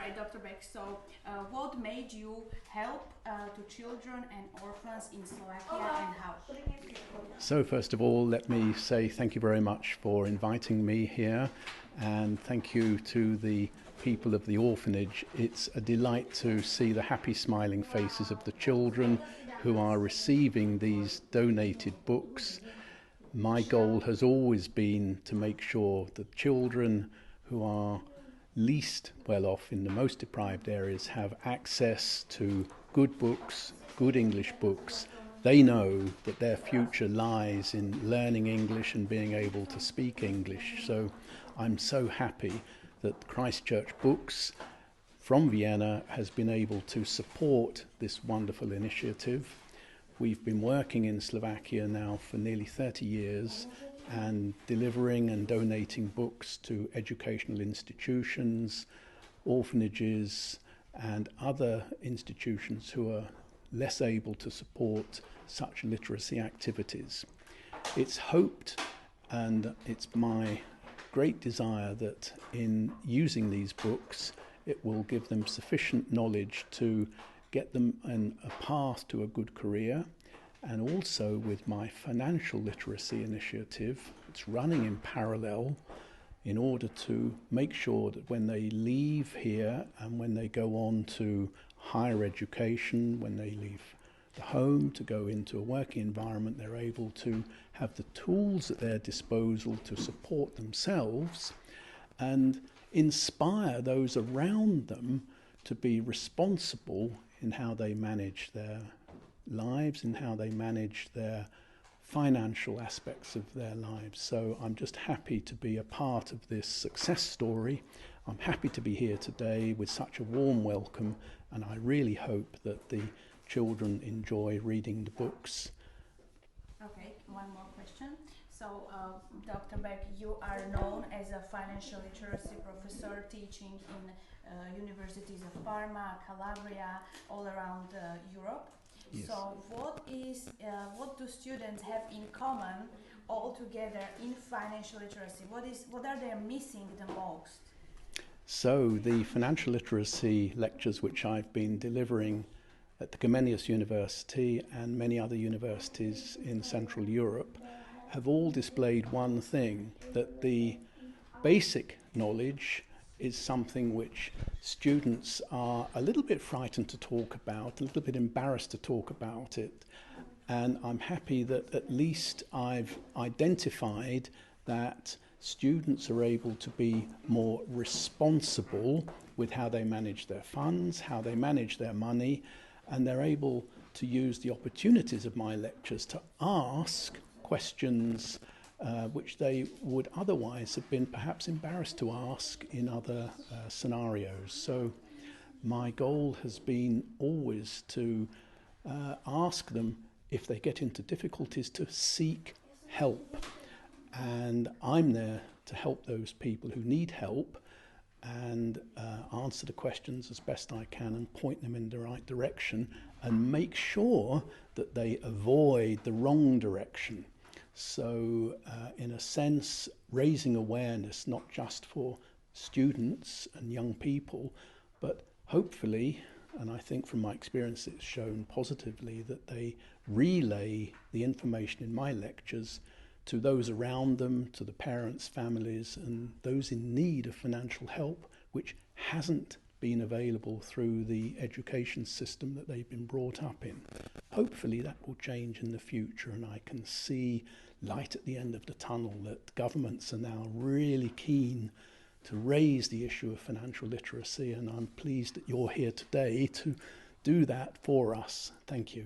right, Dr. Beck. So, what made you help to children and orphans in Slovakia and how? So first of all, let me say thank you very much for inviting me here, and thank you to the people of the orphanage. It's a delight to see the happy smiling faces of the children who are receiving these donated books. My goal has always been to make sure that children who are least well off in the most deprived areas have access to good books, good English books. They know that their future lies in learning English and being able to speak English. So I'm so happy that Christchurch Books from Vienna has been able to support this wonderful initiative. We've been working in Slovakia now for nearly 30 years and delivering and donating books to educational institutions, orphanages and other institutions who are less able to support such literacy activities. It's hoped, and it's my great desire, that in using these books it will give them sufficient knowledge to get them on a path to a good career. And also with my financial literacy initiative, it's running in parallel in order to make sure that when they leave here and when they go on to higher education, when they leave the home to go into a working environment, they're able to have the tools at their disposal to support themselves and inspire those around them to be responsible in how they manage their lives and how they manage their financial aspects of their lives. So I'm just happy to be a part of this success story. I'm happy to be here today with such a warm welcome, and I really hope that the children enjoy reading the books. Okay, one more question. So, Dr. Beck, you are known as a financial literacy professor teaching in universities of Parma, Calabria, all around Europe. Yes. So, what do students have in common all together in financial literacy? What are they missing the most? So, the financial literacy lectures which I've been delivering at the Comenius University and many other universities in Central Europe have all displayed one thing, that the basic knowledge is something which students are a little bit frightened to talk about, a little bit embarrassed to talk about it. And I'm happy that at least I've identified that students are able to be more responsible with how they manage their funds, how they manage their money, and they're able to use the opportunities of my lectures to ask questions which they would otherwise have been perhaps embarrassed to ask in other scenarios. So my goal has been always to ask them, if they get into difficulties, to seek help. And I'm there to help those people who need help and answer the questions as best I can and point them in the right direction and make sure that they avoid the wrong direction. So in a sense, raising awareness not just for students and young people, but hopefully, and I think from my experience it's shown positively, that they relay the information in my lectures to those around them, to the parents, families, and those in need of financial help, which hasn't been available through the education system that they've been brought up in. Hopefully that will change in the future, and I can see light at the end of the tunnel, that governments are now really keen to raise the issue of financial literacy, and I'm pleased that you're here today to do that for us. Thank you.